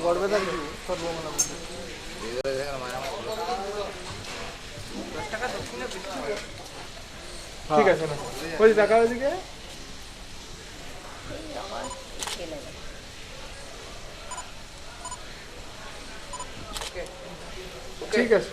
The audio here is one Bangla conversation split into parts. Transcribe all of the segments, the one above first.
গড়বেদার কি সর্বমনা ঠিক আছে না ওই টাকা ওইদিকে ঠিক আছে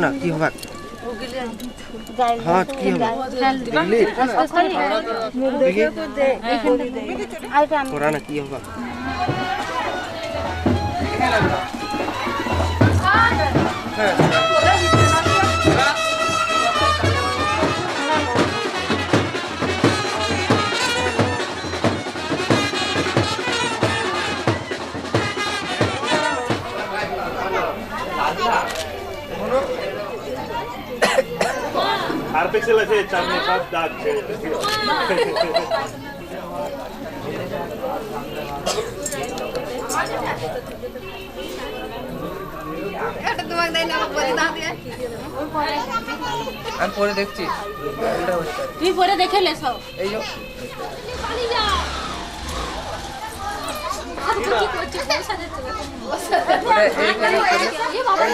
না কি হবে হ্যাঁ কি হবে করা না কি হবে আর পিক্সেল আছে চারনে সব দাগ এটা তোমাকে দেই না বলে দাও দিয়ে আমি পরে দেখছি তুই পরে দেখে লেছ এই যে চলি যা আর কি করছিস পয়সা দিতে এই বাবা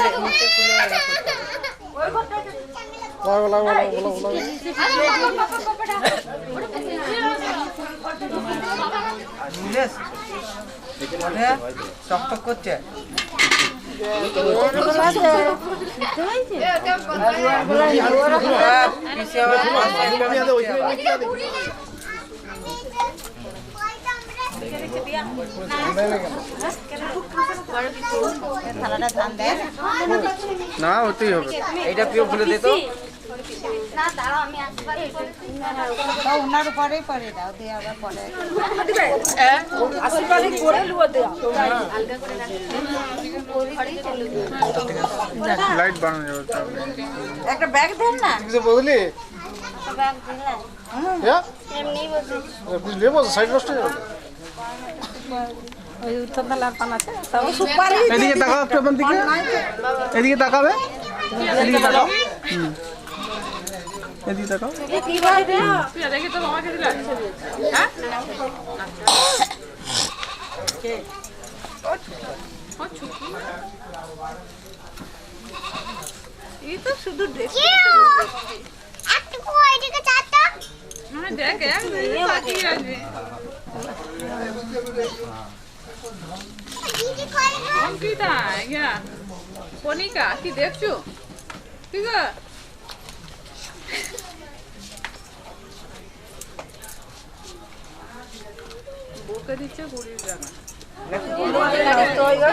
ওই ঘরটা টক করছে থালাটা ধান দেয় না হতেই হবে। এইটা পিও খুলে দে তো। না দাঁড়াও আমি একবার ওনার উপরেই পরে দাও দিয়ে আবার পরে লাইট বানানো যাবে তাহলে। একটা ব্যাগ দেন না কিছু বদলি ব্যাগ দিলাম হ্যাঁ এমনি বসে कुछ ले बस साइड नষ্ট হয়ে যাবে। ওই উত্তরতলার পানাতে তাও সুপারি এদিকে তাকাও একটু আমার দিকে, এদিকে তাকাবে, এদিকে তাকাও, এদিকে তাকাও। কি বলে দে দেখি তো আমাকে দিলা হ্যাঁ এই তো শুধু ড্রেস একটু ওইদিকে চাটা মানে দেখ তাকিয়ে আসবে দিদি কই গো অঙ্কিতা ইয়া কনিকা কি দেখছো ঠিক আছে বউকে দিচ্ছে 20 টাকা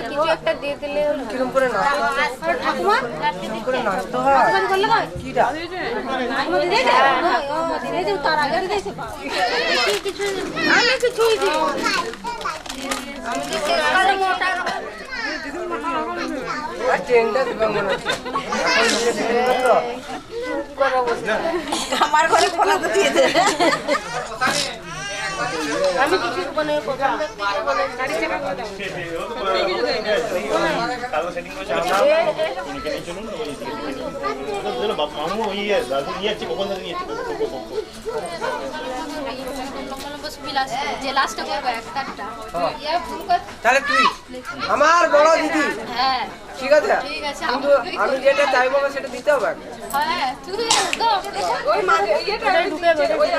কিছু একটা দিয়ে দিলে কিরম করে না ঠাকুমা করে না তো হয় করলে হয় কিটা দিয়েছে আমাদের দিয়েছে দিনে যে তার আগে দিয়েছে কিছু আমি কিছুই দিই আমি দিতে আর মোটা আর ট্রেনটা দিবা মনে হচ্ছে আমার ঘরে খোলা তো দিয়ে দে আমি কিছু মানে পছন্দ করে গাড়ি চাকা করে দাও কালো সেটিং করে আমরা উনিকে নিয়ে চলুন ওই মামু ইয়ে দাদু নিয়ে যাচ্ছে কখন থেকে নিয়ে যাচ্ছে বস বিলাস যে লাস্টটা করব একটা ইয়া ফোন কর তাহলে তুই আমার বড় দিদি হ্যাঁ ঠিক আছে ঠিক আছে কিন্তু আমি যেটা চাইবো সেটা দিতে হবে হ্যাঁ তুই দাও ওই মাঝে এটা ঢুকে ওই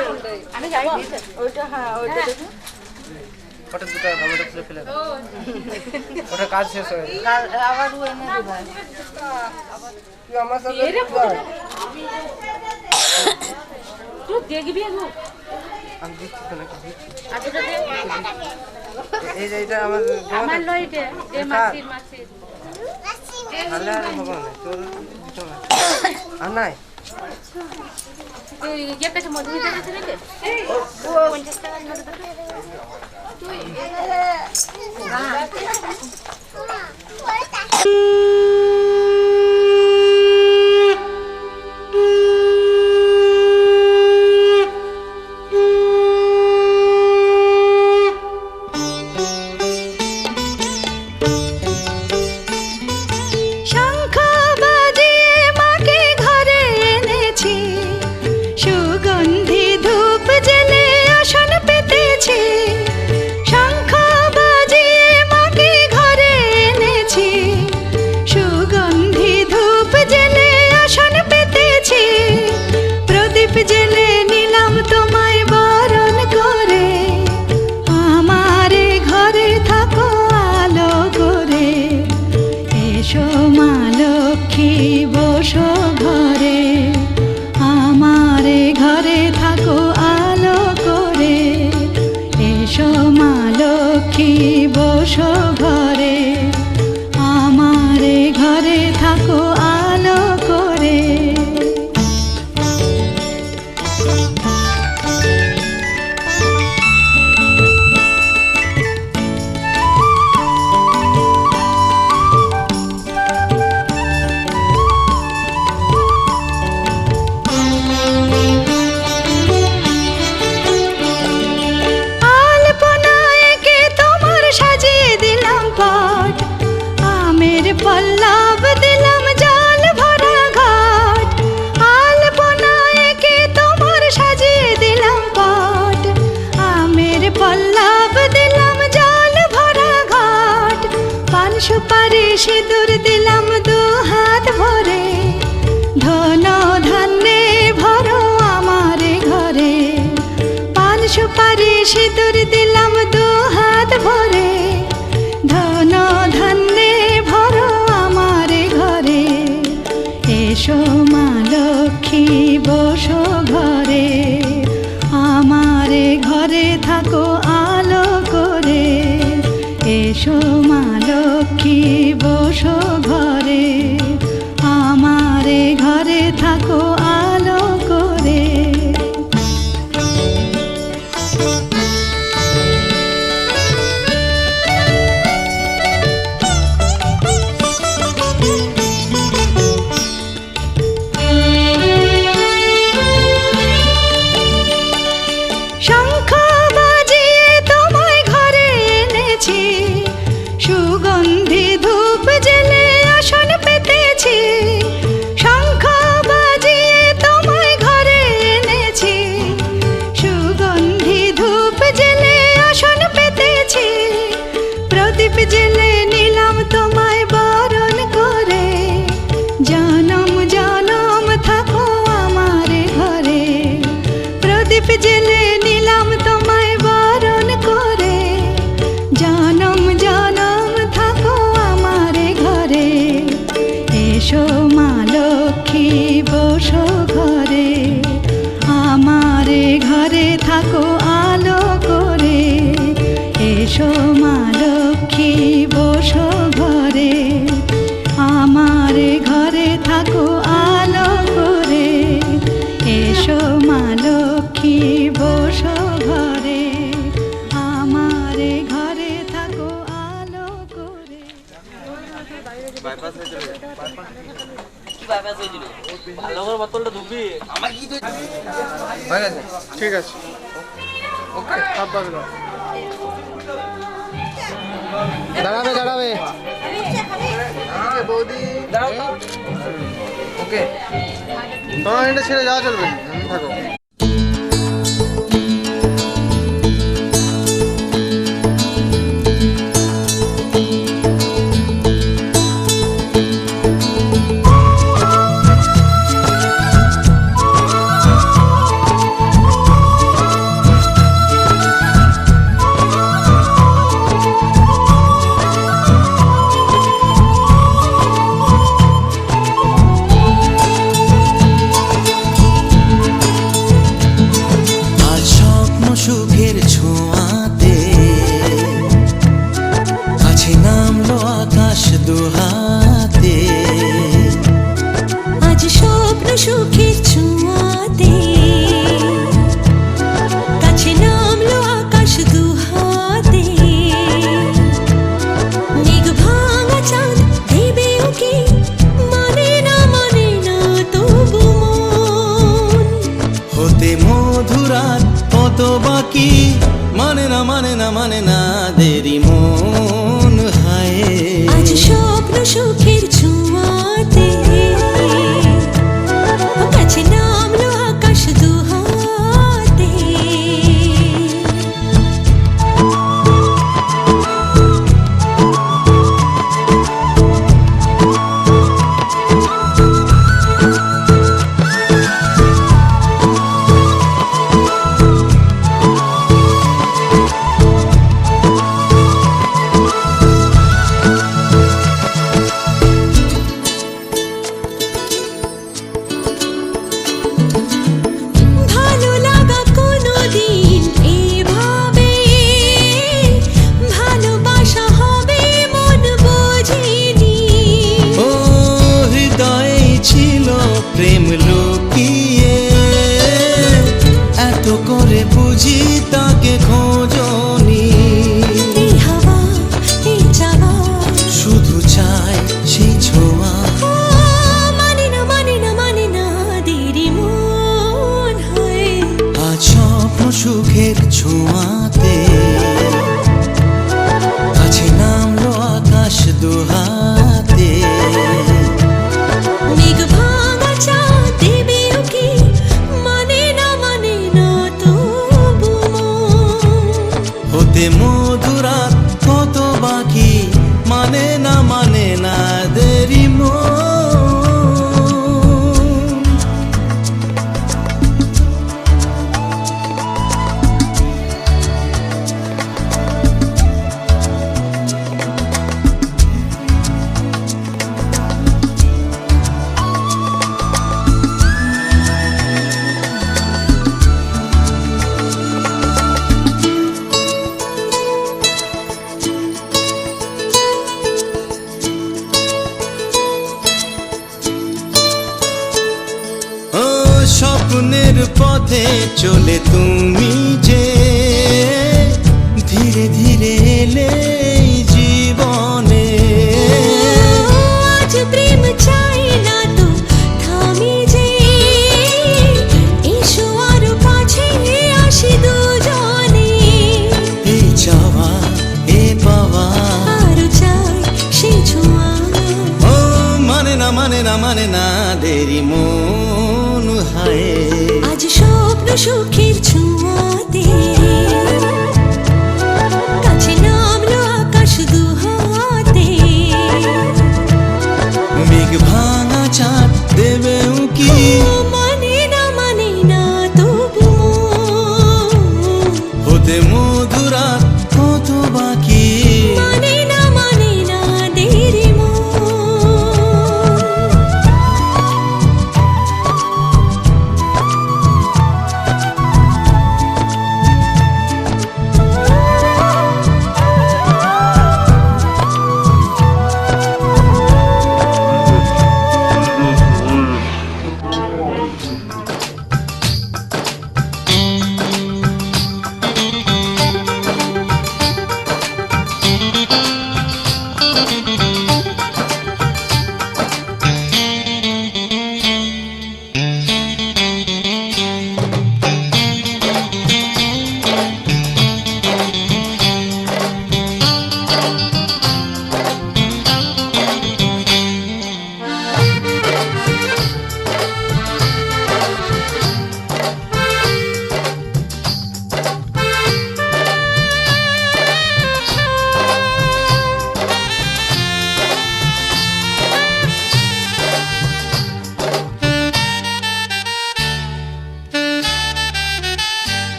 আমি যাই ওইটা হ্যাঁ ওইটা দেখো ফটো দুটো টমেটো খুলে ফেলে দাও। ওটা কাজ শেষ হয়ে গেছে। আবার ও এনে দিবা তুই আমার সাথে যা। তুই দেখবি গো আমি দিচ্ছি তো নাকি দিচ্ছি। আজকে দে এই যে এটা আমার আমার লইটে দে মাসির তাহলে আর হবে না তোর দিতে হবে আর নাই তুই ইয়ে পেছে মধুমিতা আছে নাকি ও 50 টাকা নোট দে তুই শঙ্খ বাজিয়ে মাকে ঘরে এনেছি, সুগন্ধি ধূপ জেলে আসন পেতেছি। শঙ্খ বাজিয়ে মাকে ঘরে এনেছি, সুগন্ধি ধূপ জেলে আসন পেতেছি। প্রদীপ জেলে নিলাম তোমায় বরণ করে, আমারে ঘরে থাকো আলো করে। এসো মা লক্ষ্মী বসো ঘরে, আমারে ঘরে থাকো আলো করে। এসো মা লক্ষ্মী বসো ঘরে, আমারে ঘরে থাকো আলো করে। আলপনায় এঁকে তোমার সাজিয়ে দিলাম পট, আমের পল্লব দিলাম জল ভরা ঘট। আলপনায় এঁকে তোমার সাজিয়ে দিলাম পট, আমের পল্লব দিলাম জল ভরা ঘট। পান সুপারি সিঁদুর দিলাম দু হাত ভরে, ধন ধান্যে ভরো আমারে ঘরে। পান সুপারি সিঁদুর দিলাম দু হাত ভরে, ধন ধান্যে ভরো আমারে ঘরে। এসো মা লক্ষ্মী বসো ঘরে, আমারে ঘরে থাকো আলো করে। এসো মা লক্ষ্মী বসো ঘরে, আমারে ঘরে থাকো আলো করে। শঙ্খ বাজিয়ে তোমায় ঘরে এনেছি, সুগন্ধি ধূপ জেলে আসন পেতেছি। শঙ্খ বাজিয়ে তোমায় ঘরে এনেছি, সুগন্ধি ধূপ জেলে আসন পেতেছি। প্রদীপ জেলে নিলাম তোমায় বরণ করে, জনম জনম থাকো আমার ঘরে। প্রদীপ জেলে নিলাম তোমায় বরণ করে, জনম জনম থাকো আমার ঘরে। এসো মা লক্ষ্মী বসো ঘরে, আমার ঘরে থাকো আলো করে। এসো মা লক্ষ্মী বসো ঘরে, আমার ঘরে থাকো আলো করে। এসো মা লক্ষ্মী বসো ঘরে, আমার ঘরে থাকো আলো করে। হয়ে গেছে? ঠিক আছে, ওকে। হাত বাঁধ দাও। দাঁড়াবে দাঁড়াবে বৌদি। দাঁড়াও। ওকে। তোমার এটা ছেড়ে যাওয়া চলবে না, থাকো। সুখের ছোঁয়াতে কাছে নামলো আকাশ দুহাতে। আজ স্বপ্ন সুখের ছোঁয়াতে কাছে নামলো আকাশ দুহাতে। মেঘ ভাঙা চাঁদ দেবে ওকে, মানে না তবু মন। হতে মধুরাত কত বাকি, মানে না দেরি মন হায়। আজ স্বপ্ন সুখের ছোঁয়াতে কাছে নামলো আকাশ দুহাতে। প্রেম লুকিয়ে এত করে বুঝি তাকে খোঁজনি। শুধু চাই সেই ছোঁয়া, মানে না দেরি মন হয়। আজ স্বপ্ন সুখের ছোঁয়াতে কাছে নামলো আকাশ দুহাতে। মেঘ ভাঙা চাঁদ দেবে ওকে, মানে না তবু মন। হতে মধুরাত কত বাকি, মানে না দেরি মন। পথে চলে তুমি যে ধীরে ধীরে এলে এই জীবনে। আজ প্রেম চাই না তো থামি যে, এসো আরো কাছে আসি দুজনে। এই চাওয়া এ পাওয়া আরো চাই সে ছোঁয়া। ও মানে না মানে না মানে না দেরি মন হায়। আজ স্বপ্ন সুখের ছোঁয়াতে কাছে নামলো আকাশ দুহাতে। মেঘ ভাঙা চাঁদ দেবে উকি মানে না তবু হতে মধুরা কত বাকি। মানে না দেরি মন।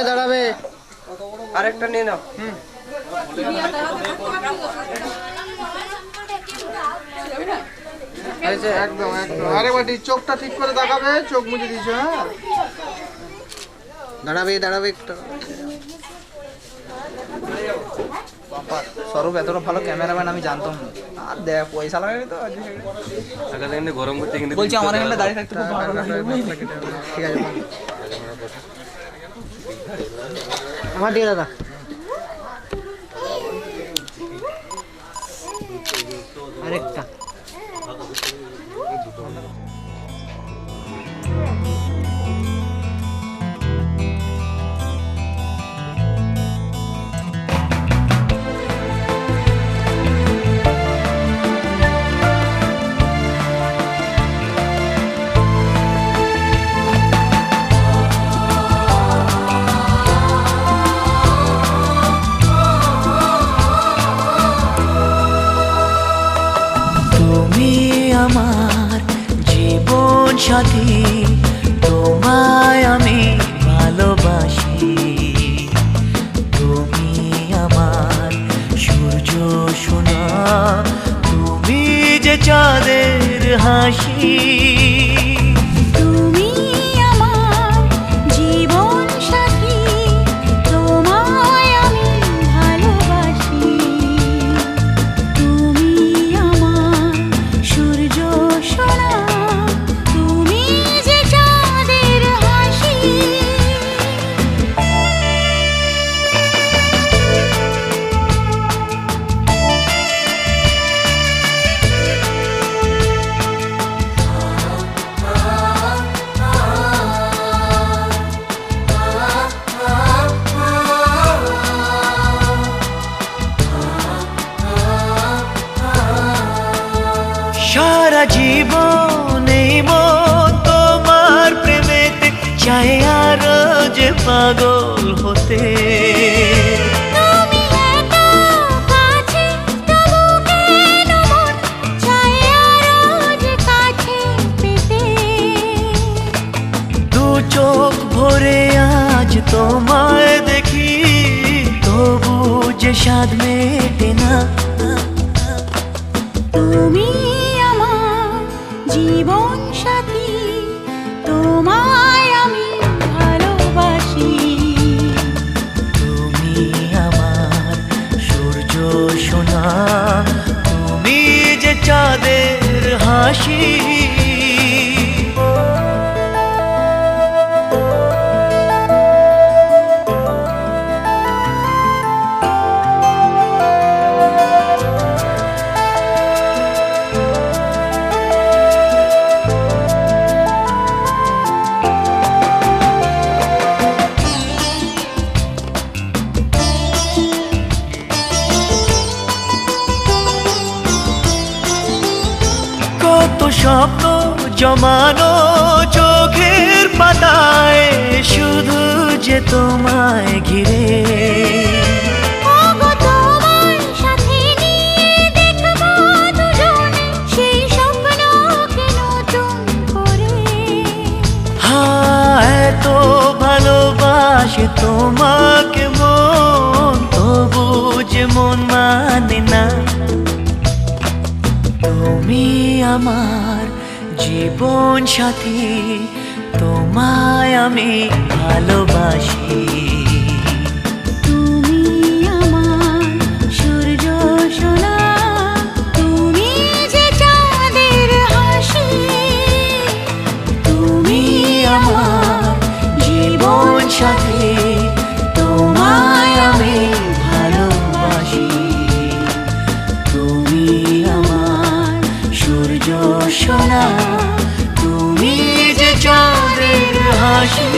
দাঁড়াবে আরেকটা নিয়ে নাও। একদম আরেকবার চোখটা ঠিক করে দেখাবে, চোখ মুছে দিয়েছো। হ্যাঁ দাঁড়াবে একটু। স্বরূপ এতটা ভালো ক্যামেরাম্যান আমি জানতাম না। আর দেখ পয়সা লাগাবে তো গরম করতে কিন্তু বলছি আমার এখানে দাঁড়িয়ে থাকতে খুব ভালো লাগে। ঠিক আছে আমার দিয়ে দাদা। আরেকটা সাথী, তোমায় আমি ভালোবাসি। চাঁদের হাসি। তুমি আমার জীবন সাথী, তোমায় আমি ভালোবাসি। তুমি আমার সূর্য সোনা, তুমি যে চাঁদের হাসি। সারা জীবন এই মন তোমার প্রেমেতে চায় আরো যে পাগল হতে। তুমি এত কাছে, তবু কেন মন চায় আরো যে কাছে পেতে। দু চোখ ভরে আজ তোমায় দেখি, তবু যে স্বাদ মেটে না। তুমি আমার জীবন সাথী, তোমায় আমি ভালোবাসি। তুমি আমার সূর্য সোনা, তুমি যে চাঁদের হাসি। কত স্বপ্ন জমানো চোখের পাতায়, শুধু যে তোমায় ঘিরে। ওগো তোমার সাথে নিয়ে দেখবো দুজনে সেই স্বপ্নকে নতুন করে। হ্যাঁ, এত ভালোবাসে তোমাকে মন, তবু যে মন মানে না। তুমি আমার জীবন সাথী, তোমায় আমি ভালোবাসি। তুমি আমার সূর্য সোনা, তুমি যে চাঁদের হাসি। তুমি আমার জীবন সাথী, তোমায় আমি ভালোবাসি। তুমি আমার সূর্য সোনা, তুমি যে চাঁদের হাসি।